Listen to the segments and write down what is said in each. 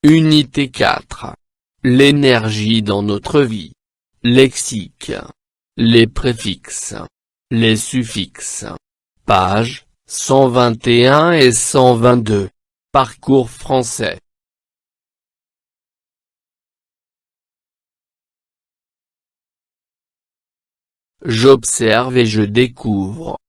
Unité 4. L'énergie dans notre vie. Lexique. Les préfixes. Les suffixes. Pages 121 et 122. Parcours français. J'observe et je découvre.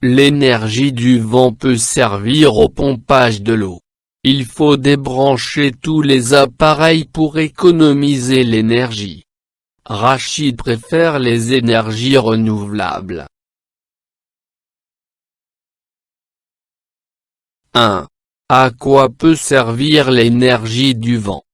L'énergie du vent peut servir au pompage de l'eau. Il faut débrancher tous les appareils pour économiser l'énergie. Rachid préfère les énergies renouvelables. 1. À quoi peut servir l'énergie du vent?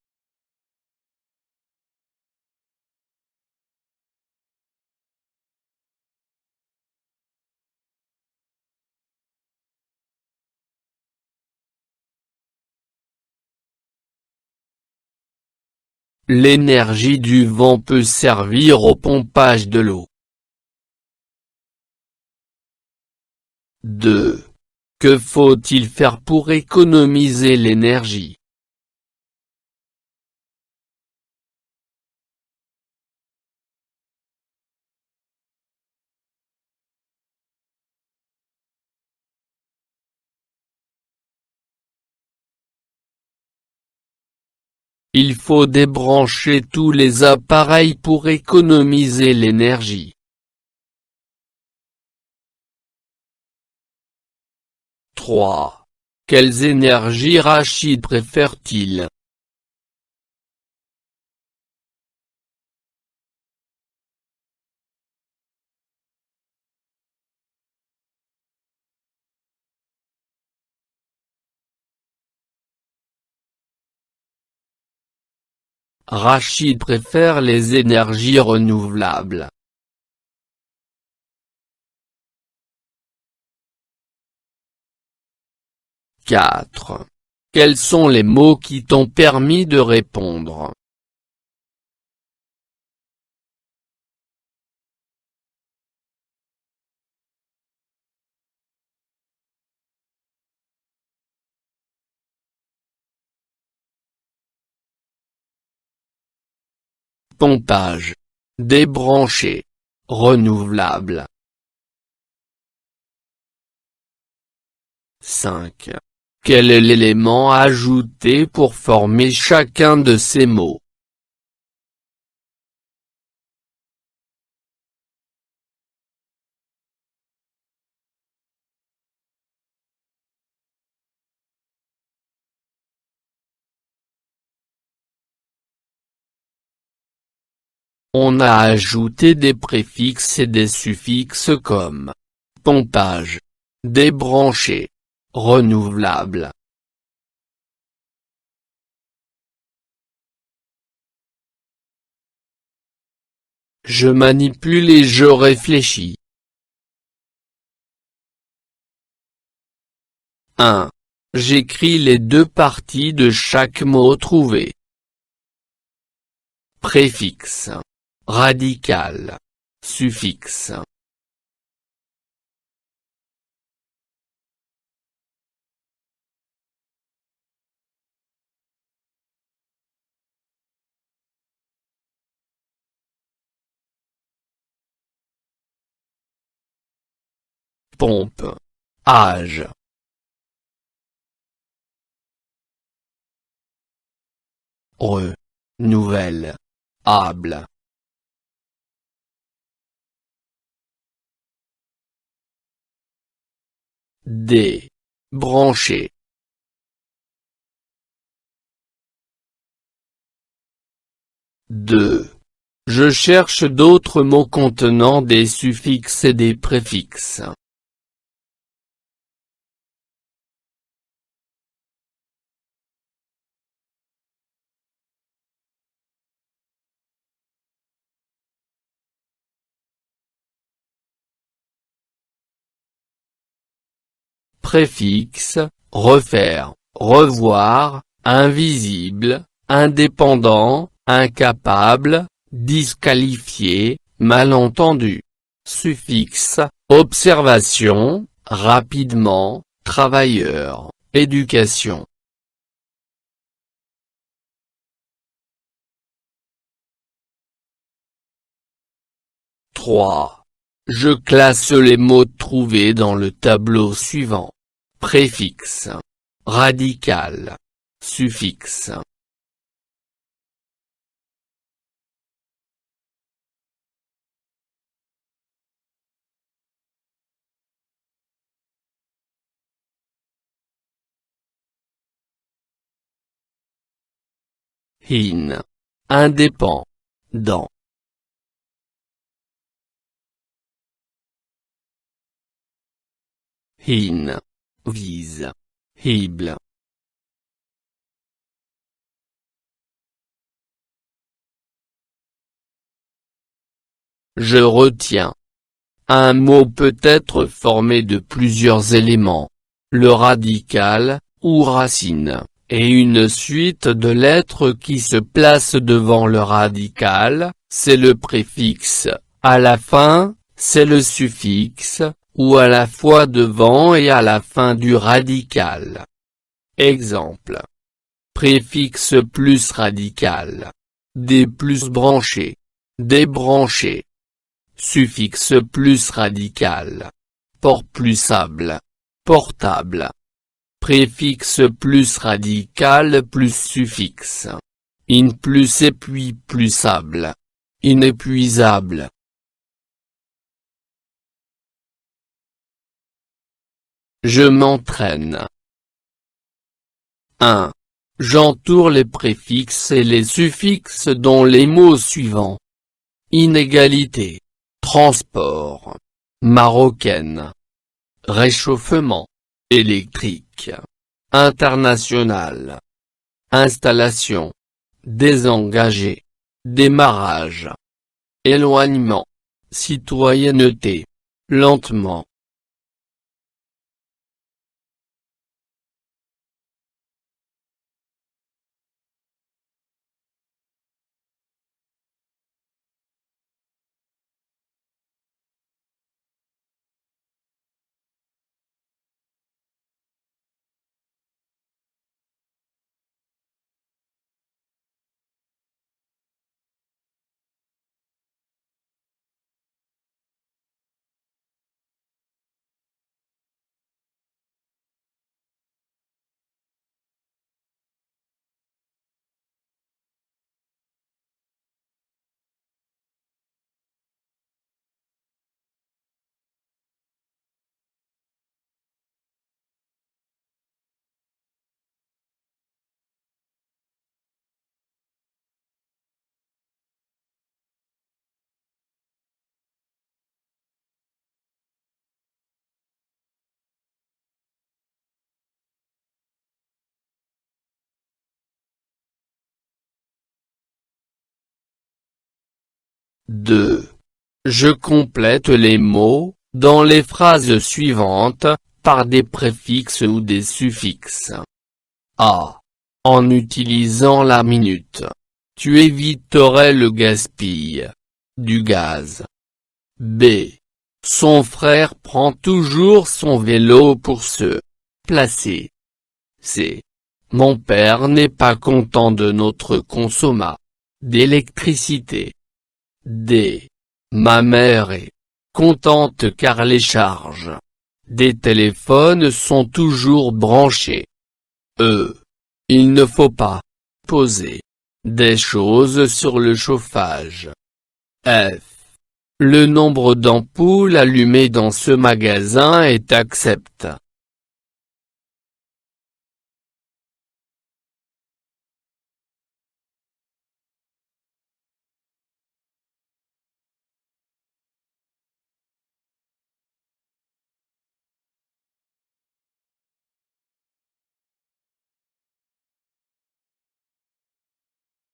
L'énergie du vent peut servir au pompage de l'eau. 2. Que faut-il faire pour économiser l'énergie? Il faut débrancher tous les appareils pour économiser l'énergie. 3. Quelles énergies Rachid préfère-t-il? Rachid préfère les énergies renouvelables. « 4. Quels sont les mots qui t'ont permis de répondre? Pompage. Débrancher. Renouvelable. 5. Quel est l'élément ajouté pour former chacun de ces mots? On a ajouté des préfixes et des suffixes comme pompage, débrancher, renouvelable. Je manipule et je réfléchis. 1. J'écris les deux parties de chaque mot trouvé. Préfixe. Radical. Suffixe. Pompe. Âge. Nouvelle. Able. Brancher. Je cherche d'autres mots contenant des suffixes et des préfixes. Préfixe, refaire, revoir, invisible, indépendant, incapable, disqualifié, malentendu. Suffixe, observation, rapidement, travailleur, éducation. 3. Je classe les mots trouvés dans le tableau suivant. Préfixe. Radical. Suffixe. In. Indépendant. In. Vise. Hible. Je retiens. Un mot peut être formé de plusieurs éléments. Le radical, ou racine, et une suite de lettres qui se placent devant le radical, c'est le préfixe. À la fin, c'est le suffixe, ou à la fois devant et à la fin du radical. Exemple. Préfixe plus radical. Des plus branché. Débranché. Suffixe plus radical. Port plus sable. Portable. Préfixe plus radical plus suffixe. In plus épuis plus sable. Inépuisable. Je m'entraîne. 1. J'entoure les préfixes et les suffixes dans les mots suivants. Inégalité. Transport. Marocaine. Réchauffement. Électrique. International. Installation. Désengagé. Démarrage. Éloignement. Citoyenneté. Lentement. Deux. Je complète les mots, dans les phrases suivantes, par des préfixes ou des suffixes. A. En utilisant la minute, tu éviterais le gaspille du gaz. B. Son frère prend toujours son vélo pour se placer. C. Mon père n'est pas content de notre consommation d'électricité. D. Ma mère est contente car les charges des téléphones sont toujours branchées. E. Il ne faut pas poser des choses sur le chauffage. F. Le nombre d'ampoules allumées dans ce magasin est accepté.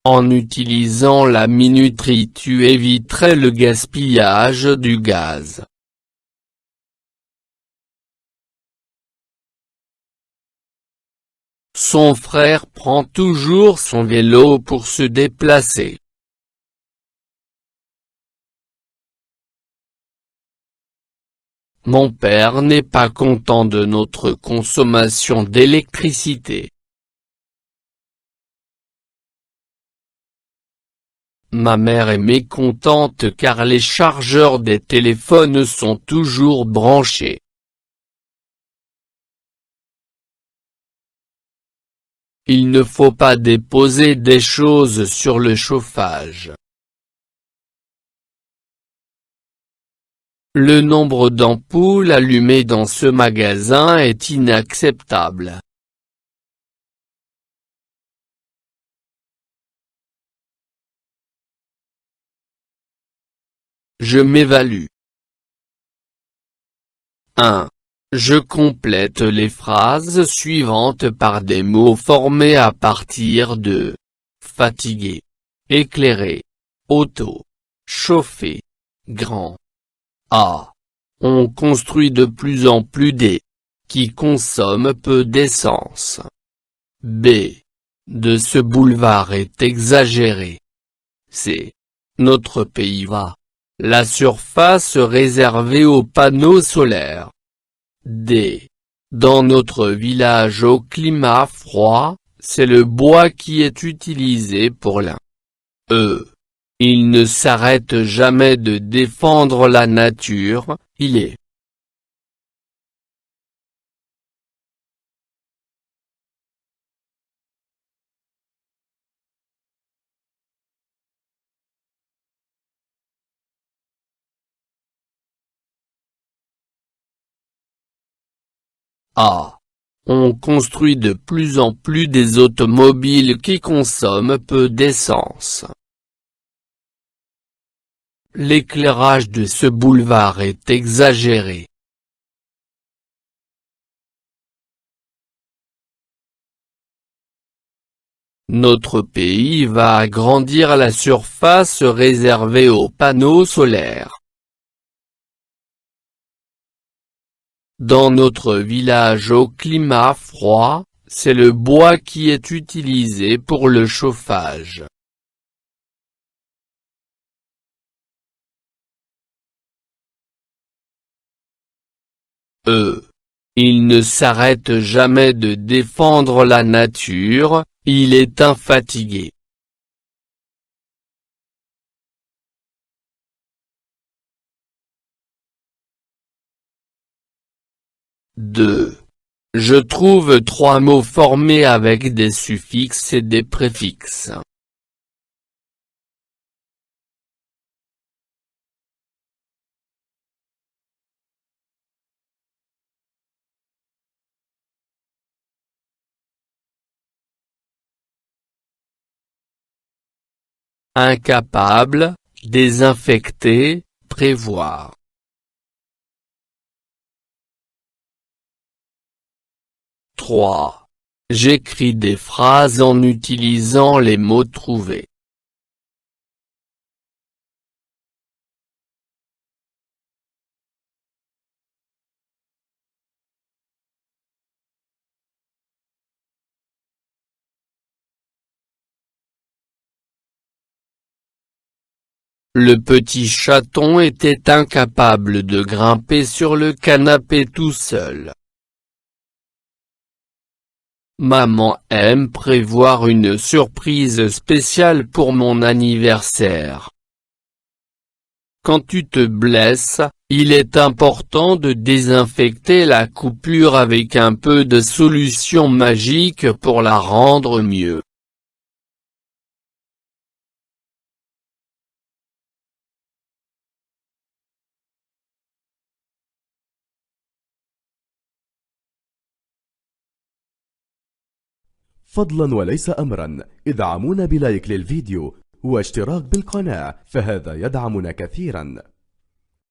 En utilisant la minuterie tu éviterais le gaspillage du gaz. Son frère prend toujours son vélo pour se déplacer. Mon père n'est pas content de notre consommation d'électricité. Ma mère est mécontente car les chargeurs des téléphones sont toujours branchés. Il ne faut pas déposer des choses sur le chauffage. Le nombre d'ampoules allumées dans ce magasin est inacceptable. Je m'évalue. 1. Je complète les phrases suivantes par des mots formés à partir de fatigué, éclairé, auto, chauffé, grand. A. On construit de plus en plus des qui consomment peu d'essence. B. De ce boulevard est exagéré. C. Notre pays va. La surface réservée aux panneaux solaires. D. Dans notre village au climat froid, c'est le bois qui est utilisé pour l'un. E. Il ne s'arrête jamais de défendre la nature, il est. A. On construit de plus en plus des automobiles qui consomment peu d'essence. L'éclairage de ce boulevard est exagéré. Notre pays va agrandir la surface réservée aux panneaux solaires. Dans notre village au climat froid, c'est le bois qui est utilisé pour le chauffage. E. Il ne s'arrête jamais de défendre la nature, il est infatigué. Deux. Je trouve trois mots formés avec des suffixes et des préfixes. Incapable, désinfecter, prévoir. 3. J'écris des phrases en utilisant les mots trouvés. Le petit chaton était incapable de grimper sur le canapé tout seul. Maman aime prévoir une surprise spéciale pour mon anniversaire. Quand tu te blesses, il est important de désinfecter la coupure avec un peu de solution magique pour la rendre mieux. فضلا وليس أمرا ادعمونا بلايك للفيديو واشتراك بالقناة، فهذا يدعمنا كثيرا.